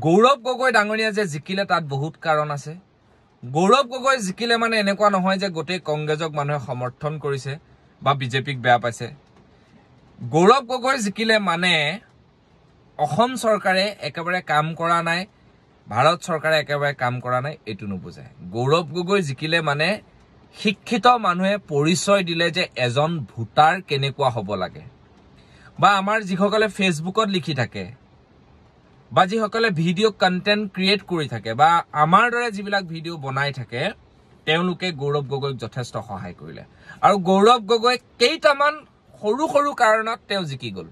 গৌৰৱ গগৈ ডাঙৰীয়া যে জিকিলে তাত বহুত কাৰণ আছে গৌৰৱ গগৈ জিকিলে মানে এনেকুৱা নহয় যে গোটেই কংগ্ৰেছক মানুহে সমৰ্থন কৰিছে বা বিজেপিক বেয়া পাইছে গৌৰৱ গগৈ জিকিলে মানে অসম চৰকাৰে একেবাৰে কাম কৰা নাই ভাৰত চৰকাৰে একেবাৰে কাম কৰা নাই এটো নুবুজায় গৌৰৱ গগৈ জিকিলে মানে শিক্ষিত মানুহে পৰিচয় দিলে যে এজন ভোটাৰ কেনেকুৱা হ'ব লাগে বা আমাৰ যিসকলে ফেসবুকত লিখি থাকে বা যিসকলে ভিডিও কন্টেন্ট ক্ৰিয়েট কৰি থাকে বা আমাৰ দৰে যিবিলাক ভিডিও বনাই থাকে তেওঁলোকে গৌৰৱ গগৈক যথেষ্ট সহায় কৰিলে আৰু গৌৰৱ গগৈ কেইটামান সৰু সৰু কাৰণত তেওঁ জিকি গল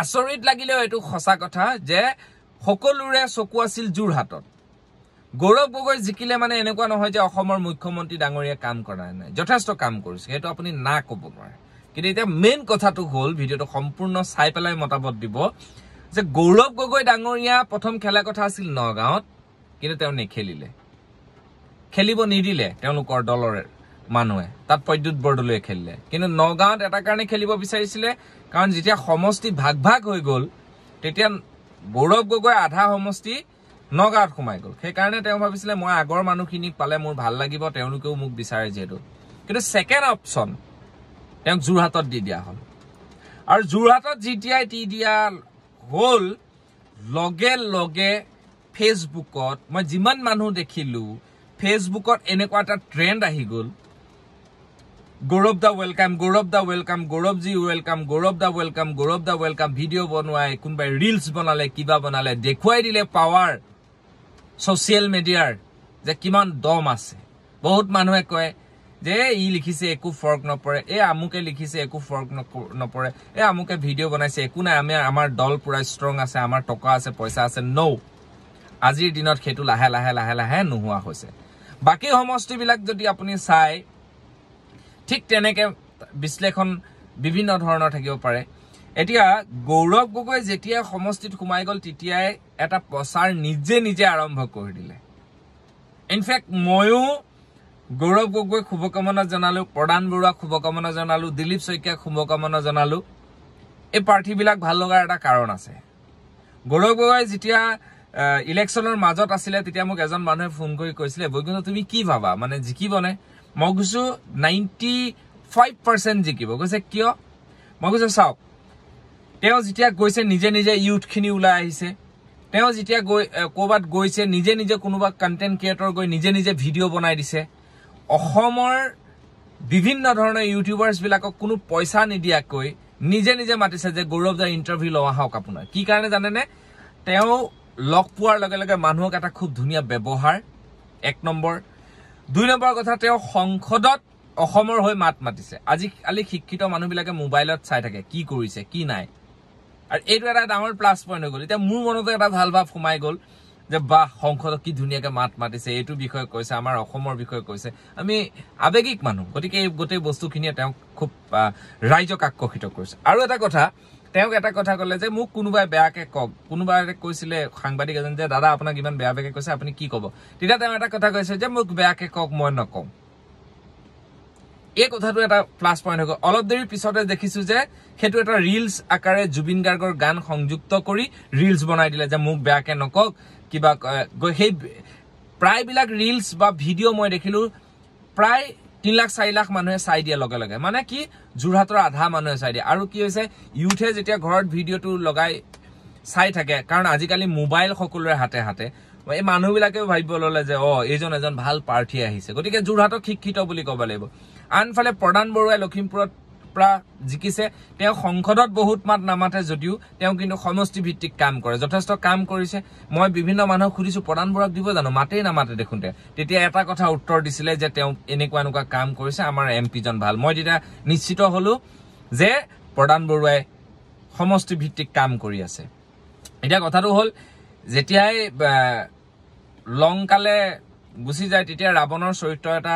আচৰিত লাগিলেও এটো সঁচা কথা যে সকলোৰে চকু আছিল যোৰহাটত গৌৰৱ গগৈ জিকিলে মানে এনেকুৱা নহয় যে অসমৰ মুখ্যমন্ত্ৰী ডাঙৰীয়া কাম কৰা নাই যথেষ্ট কাম কৰিছে এটো আপুনি না ক'ব নোৱাৰে কিন্তু এটা মেইন কথাটো হ'ল ভিডিওটো সম্পূৰ্ণ চাই পেলাই মতামত দিব যে গৌৰৱ গগৈ ডাঙৰীয়া প্ৰথম খেলা কথা আছিল নগাঁৱত কিন্তু তেওঁ নেখেলিলে খেলিব নিদিলে তেওঁলোকৰ দলৰ মানুহে তাত পদ্যুৎ বৰদলৈয়ে খেলিলে কিন্তু নগাঁৱত এটা কাৰণে খেলিব বিচাৰিছিলে কাৰণ যেতিয়া সমষ্টি ভাগ ভাগ হৈ গল তেতিয়া গৌৰৱ গগৈ আধা সমষ্টি নগাঁৱত সোমাই গল সেই কাৰণে তেওঁ ভাবিছিলে মই আগৰ মানুহখিনিক পালে মোৰ ভাল লাগিব তেওঁলোকেও মোক বিচাৰে যেটো কিন্তু সেকেন্ড অপচন তেওঁ যোৰহাটত দি দিয়া হল আৰু যোৰহাটত জিটিআই টি দিয়া হল লগে লগে ফেসবুকত মই যিমান মানুহ দেখিলো ফেসবুকত এনেকুৱা এটা ট্ৰেন্ড আহি গল গৌৰৱ দা ওয়েলকাম গৌৰৱ দা ওয়েলকাম গৌৰৱ জি ওয়েলকাম গৌৰৱ দা ওয়েলকাম গৌৰৱ দা ওয়েলকাম ভিডিও বনোৱাই কোনবাই ৰিলস বনালে কিবা বনালে দেখুৱাই দিলে পাৱাৰ সোশ্যাল মিডিয়াৰ যে কিমান দম আছে বহুত মানুহে কয় যে ই লিখিছে একো ফৰক নপৰে এ আমুকে লিখিছে একো ফৰক নপৰে এ আমুকে ভিডিও বনাইছে একো নাই আমাৰ দল পুৰা ষ্ট্ৰং আছে আমাৰ টকা আছে পইচা আছে নো আজিৰ দিনত হেতু লাহে লাহে লাহে লাহে নোহোৱা হৈছে বাকি সমষ্টিবিলাক যদি আপুনি চাই ঠিক তেনেকে বিশ্লেষণ বিভিন্ন ধৰণৰ থাকিব পাৰে এতিয়া গৌৰৱ গগৈ যেতিয়া সমষ্টিত সোমাই গল তেতিয়াই এটা প্ৰচাৰ নিজে নিজে আৰম্ভ কৰি দিলে ইনফেক্ট ময়ো গৌৰৱ গগৈ শুভকামনা জনালো প্ৰদান বৰুৱা শুভকামনা জনালো দিলীপ শইকীয়া শুভকামনা জনালো এই প্ৰাৰ্থীবিলাক ভাল লগাৰ এটা কাৰণ আছে গৌৰৱ গগৈ যেতিয়া ইলেকশনৰ মাজত আছিল তেতিয়া মোক এজন মানুহে ফোন কৰি কৈছিলে বৈগুণ তুমি কি ভাবা মানে জিকিবনে মই কৈছো 95% জিকিব কৈছে কিয় মই কৈছো চাও তেওঁ যেতিয়া গৈছে নিজে নিজে ইউথখিনি ওলাই আহিছে তেওঁ যেতিয়া কোবাত গৈছে নিজে নিজে কোনোবা কন্টেন্ট ক্ৰিয়েটৰ গৈ নিজে নিজে ভিডিও বনাই দিছে অসমৰ বিভিন্ন ধৰণৰ ইউটিউবাৰ্স বিলাকক কোনো পইচা নিদিয়াকৈ নিজে নিজে মাতিছে যে গৌৰৱ দা ইন্টাৰভিউ লওয়া হওক আপোনাৰ কি কাৰণে জানেনে তেওঁ লক পোৱাৰ লগে লগে মানুহক এটা খুব ধুনীয়া ব্যৱহাৰ এক নম্বৰ দুই নম্বৰ কথা তেওঁ সংসদত অসমৰ হৈ মাত মাতিছে আজি কালি শিক্ষিত মানুহবিলাকে মোবাইলত চাই থাকে কি কৰিছে কি নাই আৰু এইটো এটা ডাঙৰ প্লাস পইণ্ট হৈ গল এতিয়া মোৰ মনতে এটা ভাল ভাৱ সোমাই গল যে বাহ সংসদত কি ধুনীয়াকে মাত মাতিছে এইটো বিষয় কৈছে আমাৰ অসমৰ বিষয় কৈছে আমি আবেগিক মানুহ গতিকে এই গোটেই বস্তুখিনিয়ে তেওঁ খুব ৰাইজক আকৰ্ষিত কৰিছে আৰু এটা কথা তেওঁ এটা কথা কলে যে মোক কোনোবাই বেয়াকে কক কোনোবাই কৈছিলে সাংবাদিক এজন যে দাদা আপোনাক ইমান বেয়া বেয়াকে কৈছে আপুনি কি কব তেতিয়া তেওঁ এটা কথা কৈছে যে মোক বেয়াকে কক মই নকওঁ এই কথাটো এটা প্লাস পইণ্ট হৈ গল অলপ দেৰি পিছতে দেখিছো যে হেতু এটা ৰিলস আকাৰে জুবিন গাৰ্গৰ গান সংযুক্ত কৰি ৰিলস বনাই দিলে যে মোক বেয়াকে নকক কিবা সেই প্ৰায়বিলাক ৰিলস বা ভিডিও মই দেখিলো প্ৰায় 3 লাখ 4 লাখ মানুহে চাই দিয়ে লগে লগে মানে কি যোৰহাটৰ আধা মানুহে চাই দিয়ে আৰু কি হৈছে ইউথে যেতিয়া ঘৰত ভিডিওটো লগাই চাই থাকে কাৰণ আজিকালি মোবাইল সকলোৰে হাতে হাতে এই মানুহবিলাকেও ভাবিব ললে যে এইজন এজন ভাল প্ৰাৰ্থী আহিছে গতিকে যোৰহাটক শিক্ষিত বুলি ক'ব লাগিব আনফালে প্ৰদান বৰুৱাই লখিমপুৰত পৰা জিকিছে তেওঁ সংসদত বহুত মাত নামাতে যদিও তেওঁ কিন্তু সমষ্টি ভিত্তিক কাম কৰে যথেষ্ট কাম কৰিছে মই বিভিন্ন মানুহক খুদিছো প্ৰদান বৰুৱাক দিব জানো মাতেই নামাতে দেখুনতে তেতিয়া এটা কথা উত্তৰ দিছিলে যে তেওঁ এনেকুৱা কাম কৰিছে আমাৰ এমপি জন ভাল মই তেতিয়া নিশ্চিত হলো যে প্ৰদান বৰুৱাই সমষ্টি ভিত্তিক কাম কৰি আছে এটা কথাটো হল যেতিয়াই লংকালে গুছি যায় তেতিয়া ৰাৱণৰ চৰিত্ৰ এটা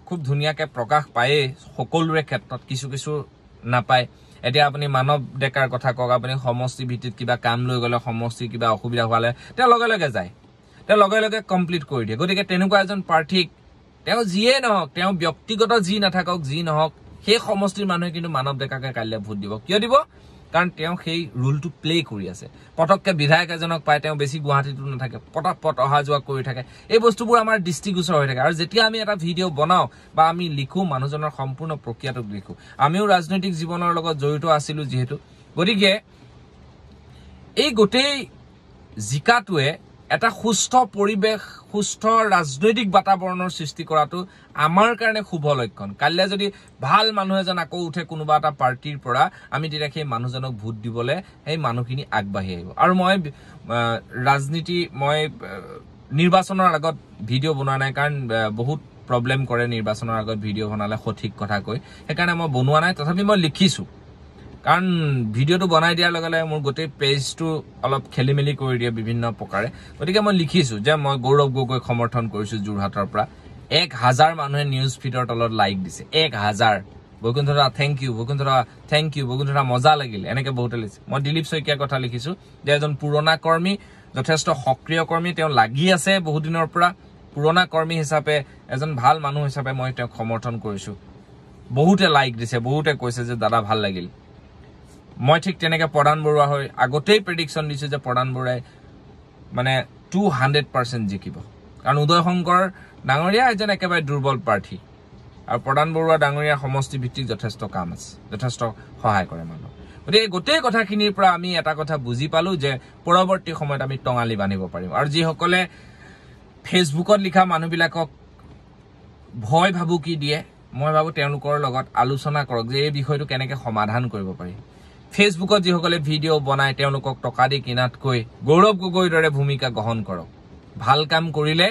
খুব ধুনীয়াকে প্ৰকাশ পায় সকলোৰে ক্ষেত্ৰত কিছু কিছু নাপায় এতিয়া আপুনি মানৱ ডেকাৰ কথা কক আপুনি সমষ্টি ভিত্তিত কিবা কাম লৈ গলে সমষ্টি কিবা অসুবিধা হোৱালে তেওঁ লগে লগে যায় তেওঁ লগে লগে কমপ্লিট কৰি দিয়ে গতিকে তেনেকুৱা এজন প্ৰাৰ্থীক তেওঁ যিয়ে নহওক তেওঁ ব্যক্তিগত যি নাথাকক যি নহওক সেই সমষ্টিৰ মানুহে কিন্তু মানৱ ডেকাকে কাইলে ভোট দিব কিয় দিব কাৰণ তেওঁ সেই ৰুলটো প্লে কৰি আছে পটককে বিধায়ক এজনক পায় তেওঁ বেছি গুৱাহাটীতো নাথাকে পটপট অহা যোৱা কৰি থাকে এই বস্তুবোৰ আমাৰ দৃষ্টিগোচৰ হৈ থাকে আৰু যেতিয়া আমি এটা ভিডিঅ' বনাও বা আমি লিখো মানুহজনৰ সম্পূৰ্ণ প্ৰক্ৰিয়াটোক লিখো আমিও ৰাজনৈতিক জীৱনৰ লগত জড়িত আছিলো যেহেতু গতিকে এই গোটেই জিকাটোৱে এটা সুস্থ পৰিবেশ সুস্থ ৰাজনৈতিক বাতাবৰণৰ সৃষ্টি কৰাটো আমাৰ কাৰণে শুভ লক্ষণ কাইলে যদি ভাল মানুহ এজন আকৌ উঠে কোনোবা এটা পাৰ্টিৰ পৰা আমি তেতিয়া সেই মানুহজনক ভোট দিবলৈ সেই মানুহখিনি আগবাঢ়ি আহিব আৰু মই ৰাজনীতি মই নিৰ্বাচনৰ আগত ভিডিঅ' বনোৱা নাই কাৰণ বহুত প্ৰব্লেম কৰে নিৰ্বাচনৰ আগত ভিডিঅ' বনালে সঠিক কথা কৈ সেইকাৰণে মই বনোৱা নাই তথাপি মই লিখিছো কাৰণ ভিডিঅ'টো বনাই দিয়াৰ লগে লগে মোৰ গোটেই পেজটো অলপ খেলিমেলি কৰি দিয়ে বিভিন্ন প্ৰকাৰে গতিকে মই লিখিছো যে মই গৌৰৱ গগৈক সমৰ্থন কৰিছো যোৰহাটৰ পৰা 1000 মানুহে নিউজ ফিডৰ তলত লাইক দিছে 1000 বৈকুণ্ঠৰা থ্যাংক ইউ বৈকুণ্ঠৰা থ্যাংক ইউ বৈকুণ্ঠৰা মজা লাগিল এনেকে বহুতে লিখিছে মই দিলীপ শইকীয়াৰ কথা লিখিছো যে এজন পুৰণা কৰ্মী যথেষ্ট সক্ৰিয় কৰ্মী তেওঁ লাগি আছে বহুত দিনৰ পৰা পুৰণা কৰ্মী হিচাপে এজন ভাল মানুহ হিচাপে মই তেওঁক সমৰ্থন কৰিছো বহুতে লাইক দিছে বহুতে কৈছে যে দাদা ভাল লাগিল মই ঠিক তেনেকে প্ৰদান বৰুৱা হৈ আগতেই প্ৰেডিকচন দিছো যে প্ৰদান বৰুৱাই মানে 200% জিকিব কাৰণ উদয় শংকৰ ডাঙৰীয়া এজন একেবাৰে দুৰ্বল প্ৰাৰ্থী আৰু প্ৰদান বৰুৱা ডাঙৰীয়াৰ সমষ্টি ভিত্তিক যথেষ্ট কাম আছে যথেষ্ট সহায় কৰে মানুহ গতিকে গোটেই কথাখিনিৰ পৰা আমি এটা কথা বুজি পালো যে পৰৱৰ্তী সময়ত আমি টঙালি বান্ধিব পাৰিম আৰু যিসকলে ফেচবুকত লিখা মানুহবিলাকক ভয় ভাবুকি দিয়ে মই ভাবো তেওঁলোকৰ লগত আলোচনা কৰক যে এই বিষয়টো কেনেকৈ সমাধান কৰিব পাৰি ফেচবুকত যিসকলে ভিডিঅ' বনায় তেওঁলোকক টকা দি কিনাতকৈ গৌৰৱ গগৈৰ দৰে ভূমিকা গ্ৰহণ কৰক ভাল কাম কৰিলে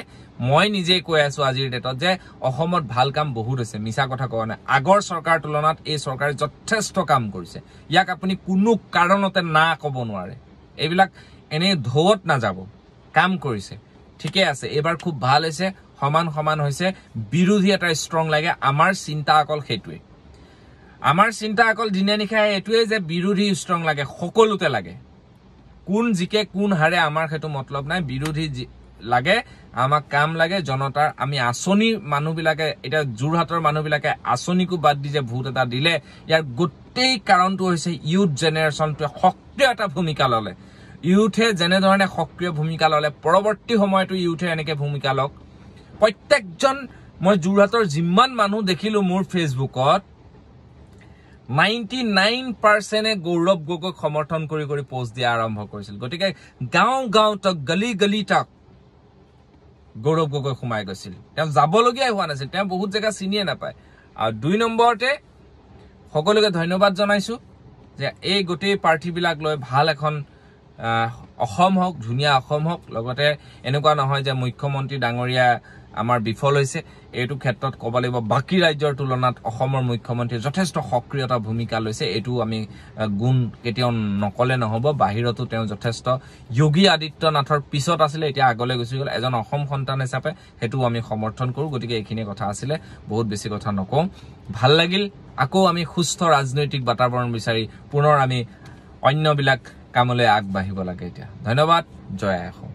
মই নিজে কৈ আছো আজিৰ ডেটত যে অসমত ভাল কাম বহুত হৈছে মিছা কথা কোৱা নাই আগৰ চৰকাৰ তুলনাত এই চৰকাৰে যথেষ্ট কাম কৰিছে ইয়াক আপুনি কোনো কাৰণতে না ক'ব নোৱাৰে এইবিলাক এনে ধোৱত নাযাব কাম কৰিছে ঠিকে আছে এবাৰ খুব ভাল হৈছে সমান সমান হৈছে বিৰোধী এটা ষ্ট্ৰং লাগে আমাৰ চিন্তা অকল সেইটোৱে আমাৰ চিন্তা অকল দিনে নিশাই এইটোৱে যে বিৰোধী ষ্ট্ৰং লাগে সকলোতে লাগে কোন জিকে কোন হাৰে আমাৰ সেইটো মতলব নাই বিৰোধী লাগে আমাক কাম লাগে জনতাৰ আমি আঁচনি মানুহবিলাকে এটা যোৰহাটৰ মানুহবিলাকে আঁচনিকো বাদ দি যে ভোট এটা দিলে ইয়াৰ গোটেই কাৰণটো হৈছে ইউথ জেনেৰেশ্যনটোৱে সক্ৰিয় এটা ভূমিকা ললে ইউথে যেনেধৰণে সক্ৰিয় ভূমিকা ললে পৰৱৰ্তী সময়তো ইউথে এনেকে ভূমিকা লওক প্ৰত্যেকজন মই যোৰহাটৰ যিমান মানুহ দেখিলো মোৰ ফেচবুকত 99% গৌৰৱ গগৈক সমৰ্থন কৰি কৰি পোষ্ট দিয়া আৰম্ভ কৰিছিল গতিকে গাঁও গাঁও তক গলি গলি তক গৌৰৱ গগৈ সোমাই গৈছিল তেওঁ যাবলগীয়া হোৱা নাছিল তেওঁ বহুত জেগা চিনিয়ে নাপায় আৰু 2 নম্বৰতে সকলোকে ধন্যবাদ জনাইছো যে এই গোটেই পাৰ্টিবিলাক লৈ ভাল এখন অসম হওক ধুনীয়া অসম হওক লগতে এনেকুৱা নহয় যে মুখ্যমন্ত্ৰী ডাঙৰীয়া আমাৰ বিফল হৈছে এইটো ক্ষেত্ৰত ক'ব লাগিব বাকি ৰাজ্যৰ তুলনাত অসমৰ মুখ্যমন্ত্ৰী যথেষ্ট সক্ৰিয়তা ভূমিকা লৈছে এইটো আমি গুণ কেতিয়াও নকলে নহব বাহিৰতো তেওঁ যথেষ্ট যোগী আদিত্যনাথৰ পিছত আছিলে এতিয়া আগলৈ গুচি গ'ল এজন অসম সন্তান হিচাপে হেতু আমি সমৰ্থন কৰো গতিকে এইখিনি কথা আছিলে বহুত বেছি কথা নকওঁ ভাল লাগিল আকৌ আমি সুস্থ ৰাজনৈতিক বাতাবৰণ বিচাৰি পুনৰ আমি অন্যবিলাক কামলৈ আগবাঢ়িব লাগে এতিয়া ধন্যবাদ জয় অসম